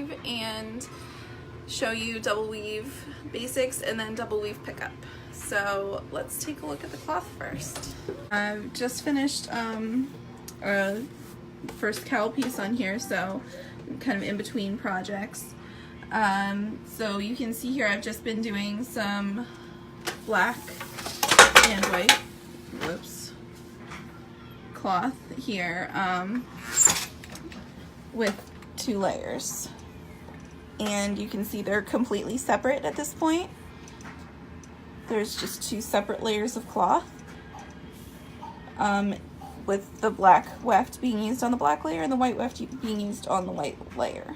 weave and show you double weave basics and then double weave pickup. So let's take a look at the cloth first. I've just finished a first cowl piece on here, so I'm kind of in between projects. So you can see here I've just been doing some black and white, cloth here with 2 layers. And you can see they're completely separate at this point. There's just 2 separate layers of cloth, with the black weft being used on the black layer and the white weft being used on the white layer.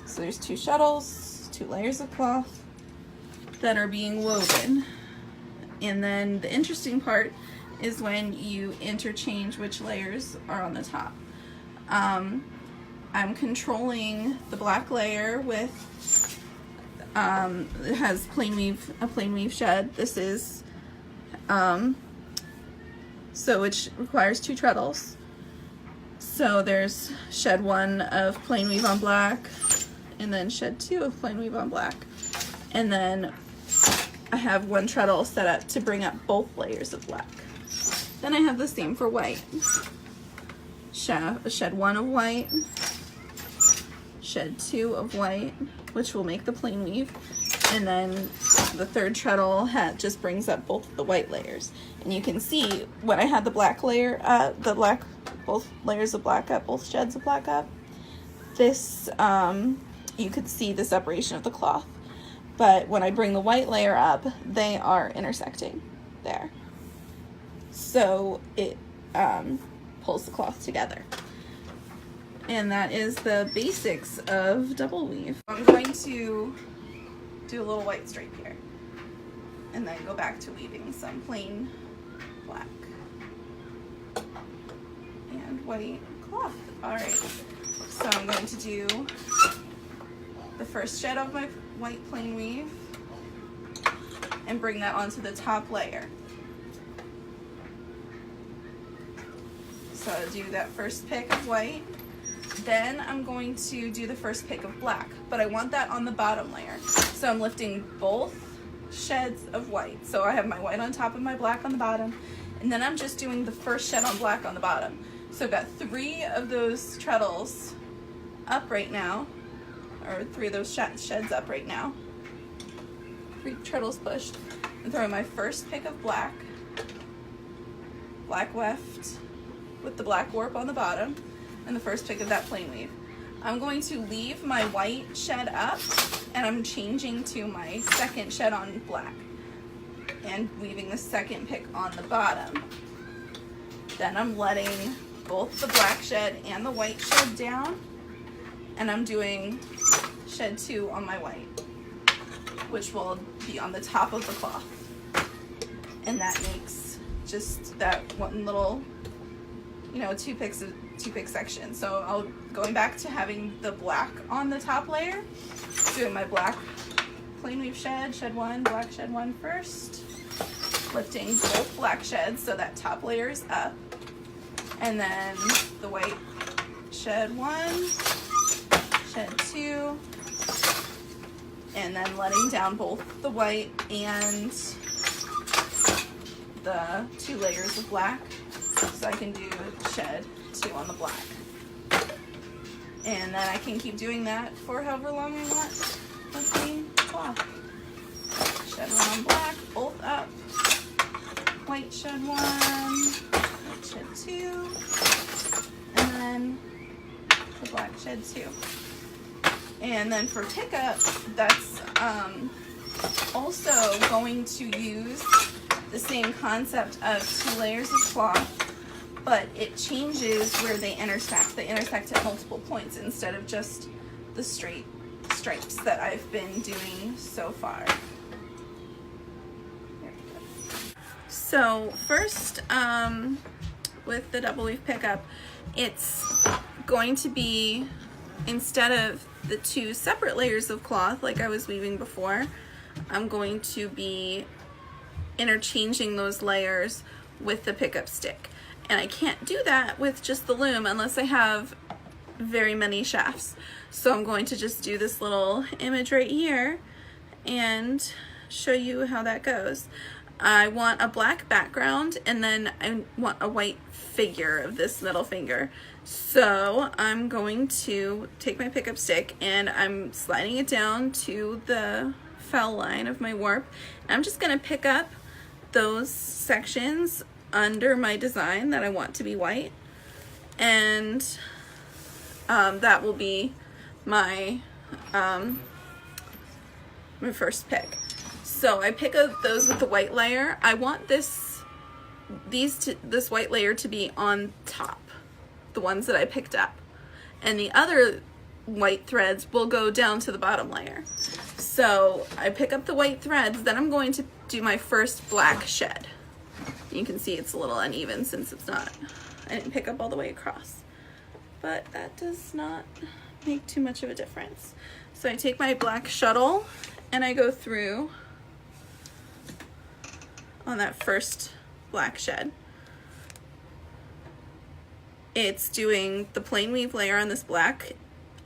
So there's 2 shuttles, 2 layers of cloth that are being woven. And then the interesting part is when you interchange which layers are on the top. I'm controlling the black layer with, it has a plain weave shed. This is, so it requires 2 treadles. So there's shed 1 of plain weave on black, and then shed 2 of plain weave on black. And then I have 1 treadle set up to bring up both layers of black. Then I have the same for white. Shed 1 of white, shed 2 of white, which will make the plain weave, and then the 3rd treadle just brings up both the white layers. And you can see when I had the black layer, both layers of black up, both sheds of black up, this, you could see the separation of the cloth. But when I bring the white layer up, they are intersecting there. So it pulls the cloth together. And that is the basics of double weave. I'm going to do a little white stripe here and then go back to weaving some plain black and white cloth. Alright, so I'm going to do the first shed of my white plain weave and bring that onto the top layer. So I'll do that first pick of white. Then I'm going to do the first pick of black, but I want that on the bottom layer. So I'm lifting both sheds of white. So I have my white on top and my black on the bottom, and then I'm just doing the first shed on black on the bottom. So I've got 3 of those treadles up right now, or 3 of those sheds up right now. 3 treadles pushed. I'm throwing my first pick of black weft with the black warp on the bottom, and the first pick of that plain weave. I'm going to leave my white shed up, and I'm changing to my second shed on black and weaving the second pick on the bottom. Then I'm letting both the black shed and the white shed down, and I'm doing shed 2 on my white, which will be on the top of the cloth. And that makes just that one little, 2 pick section. So I'll going back to having the black on the top layer, doing my black plain weave shed 1, black shed 1 first, lifting both black sheds so that top layer is up, and then the white shed 1, shed 2, and then letting down both the white and the 2 layers of black, so I can do shed 2 on the black. And then I can keep doing that for however long I want with the cloth. Shed 1 on black, both up. White shed 1, white shed 2, and then the black shed 2. And then for pickup, that's also going to use the same concept of 2 layers of cloth, but it changes where they intersect. They intersect at multiple points instead of just the straight stripes that I've been doing so far. So first, with the double weave pickup, it's going to be, instead of the 2 separate layers of cloth like I was weaving before, I'm going to be interchanging those layers with the pickup stick. And I can't do that with just the loom unless I have very many shafts. So I'm going to just do this little image right here and show you how that goes. I want a black background, and then I want a white figure of this middle finger. So I'm going to take my pickup stick and I'm sliding it down to the fell line of my warp. I'm just going to pick up those sections under my design that I want to be white, and that will be my my first pick. So I pick up those with the white layer. I want this white layer to be on top, the ones that I picked up, and the other white threads will go down to the bottom layer. So I pick up the white threads, then I'm going to do my first black shed. You can see it's a little uneven since I didn't pick up all the way across, but that does not make too much of a difference. So I take my black shuttle and I go through on that first black shed. It's doing the plain weave layer on this black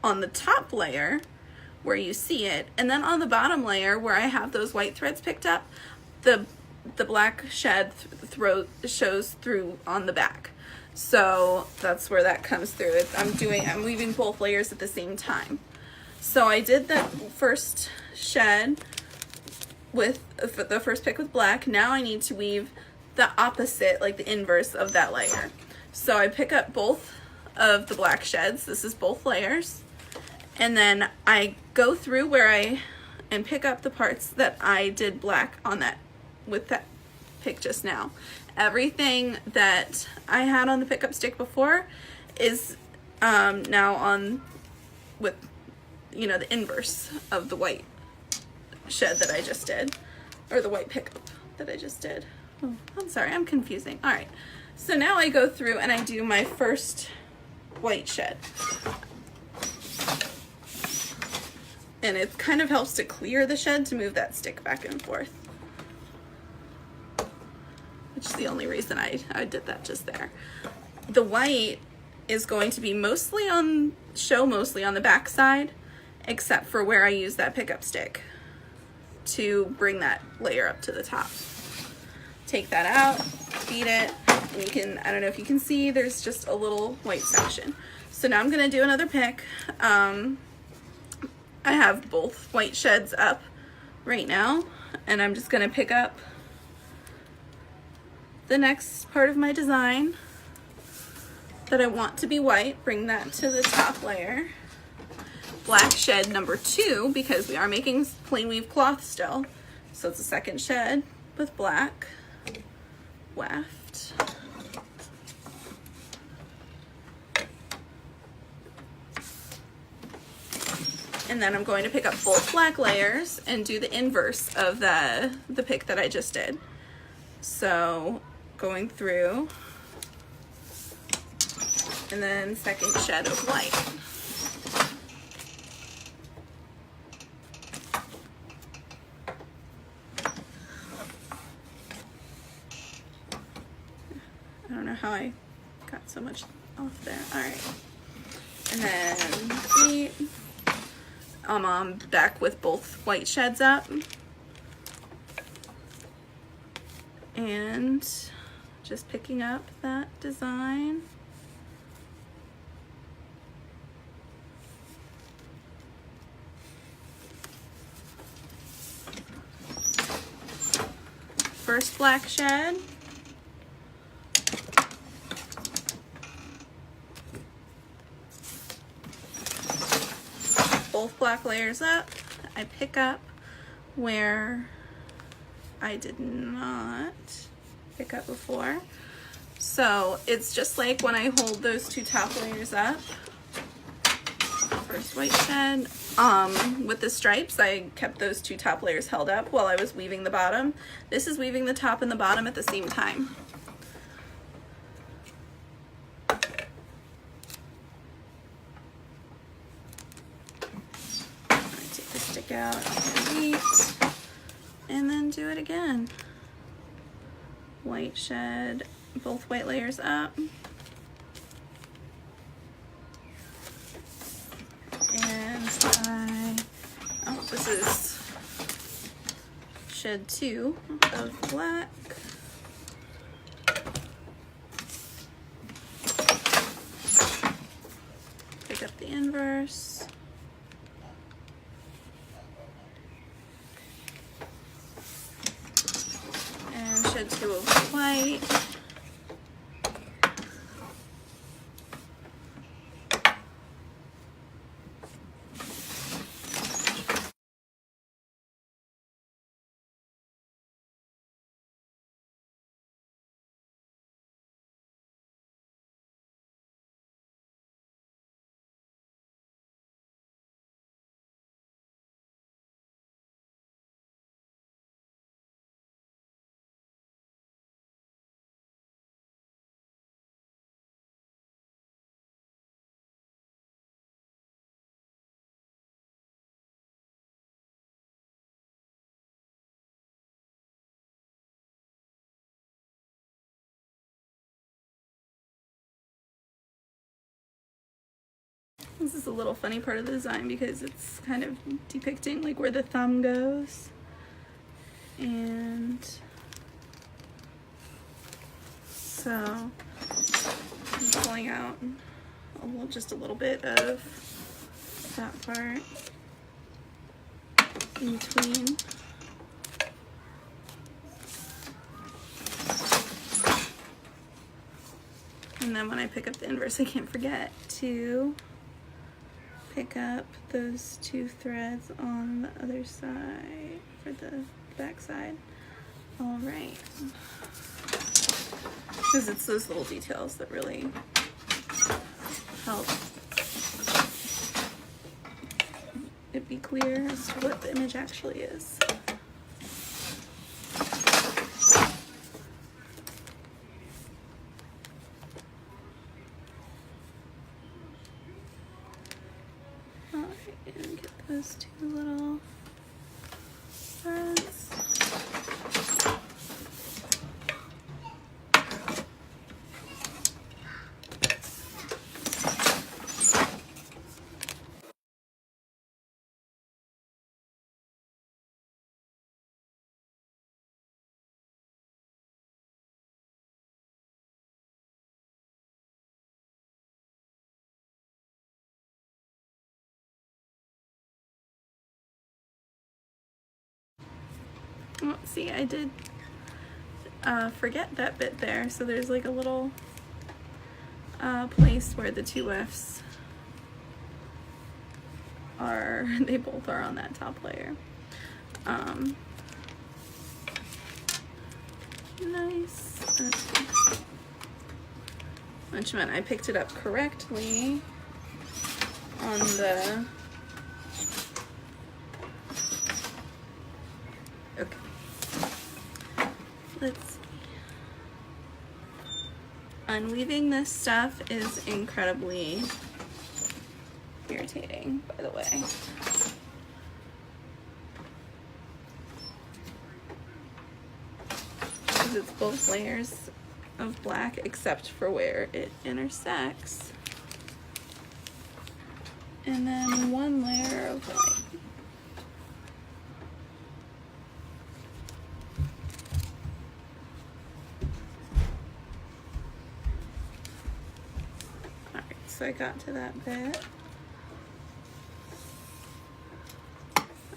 on the top layer where you see it, and then on the bottom layer where I have those white threads picked up, the black shed shows through on the back. So that's where that comes through. I'm weaving both layers at the same time. So I did that first shed with the first pick with black. Now I need to weave the opposite, like the inverse of that layer. So I pick up both of the black sheds. This is both layers. And then I go through and pick up the parts that I did black on that, with that pick just now. Everything that I had on the pickup stick before is now on with, the inverse of the white shed that I just did, or the white pickup that I just did. Oh, I'm sorry, I'm confusing. All right, so now I go through and I do my first white shed. And it kind of helps to clear the shed to move that stick back and forth, which is the only reason I did that just there. The white is going to be mostly on the back side, except for where I use that pickup stick to bring that layer up to the top. Take that out, feed it, and I don't know if you can see, there's just a little white section. So now I'm gonna do another pick. I have both white sheds up right now, and I'm just gonna pick up the next part of my design that I want to be white, bring that to the top layer. Black shed number 2, because we are making plain weave cloth still. So it's a second shed with black weft. And then I'm going to pick up both black layers and do the inverse of the pick that I just did. So going through, and then second shed of white. I don't know how I got so much off there. All right, and then feet. I'm back with both white sheds up, and just picking up that design. First black shed. Both black layers up. I pick up where I did not pick up before. So it's just like when I hold those two top layers up. First white shed. With the stripes, I kept those two top layers held up while I was weaving the bottom. This is weaving the top and the bottom at the same time. Out and then do it again. White shed, both white layers up, and is shed 2 of black. Pick up the inverse. And shed 2 of white. This is a little funny part of the design because it's kind of depicting like where the thumb goes. And so I'm pulling out just a little bit of that part in between. And then when I pick up the inverse, I can't forget to pick up those 2 threads on the other side for the back side. All right. Because it's those little details that really help it be clear as to what the image actually is. And get those 2 little threads. Oh, see, I did forget that bit there. So there's like a little place where the 2 Fs are, they both are on that top layer. Nice. Which meant I picked it up correctly on the, okay. Let's see. Unweaving this stuff is incredibly irritating, by the way. Because it's both layers of black except for where it intersects. And then 1 layer of white. So I got to that bit.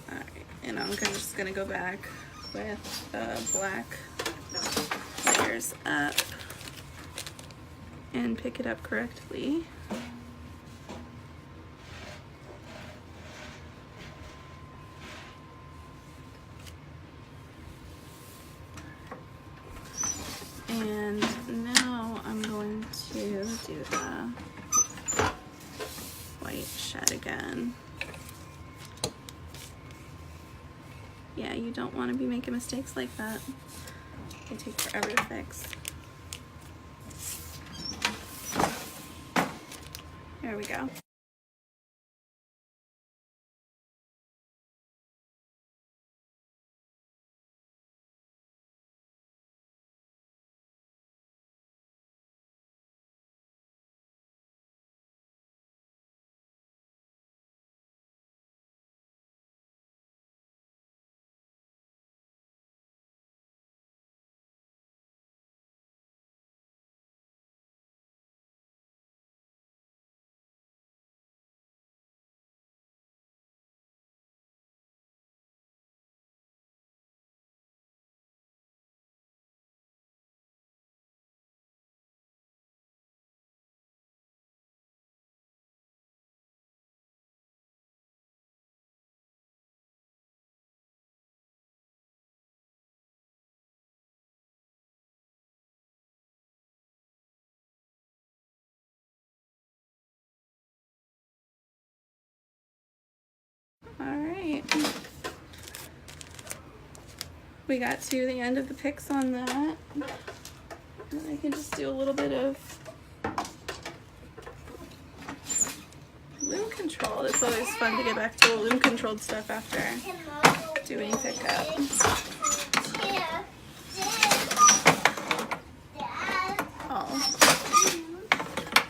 Alright, and I'm just gonna go back with black layers up and pick it up correctly. And now I'm going to do the white shed again. Yeah, you don't want to be making mistakes like that. They take forever to fix. There we go. right. We got to the end of the picks on that. And I can just do a little bit of loom control. It's always fun to get back to the loom controlled stuff after doing pickup. Oh,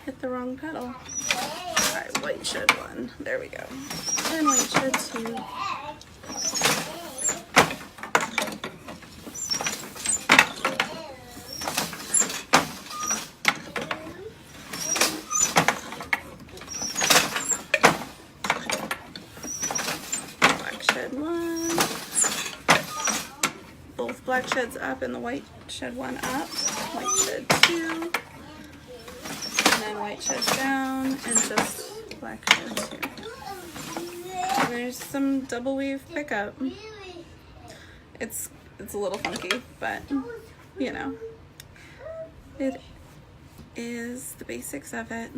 hit the wrong pedal. Alright, white shed 1. There we go. And white shed 2. Both black sheds up and the white shed 1 up, white shed 2, and then white shed down, and just black shed 2. And there's some double weave pickup. It's a little funky, but you know, it is the basics of it.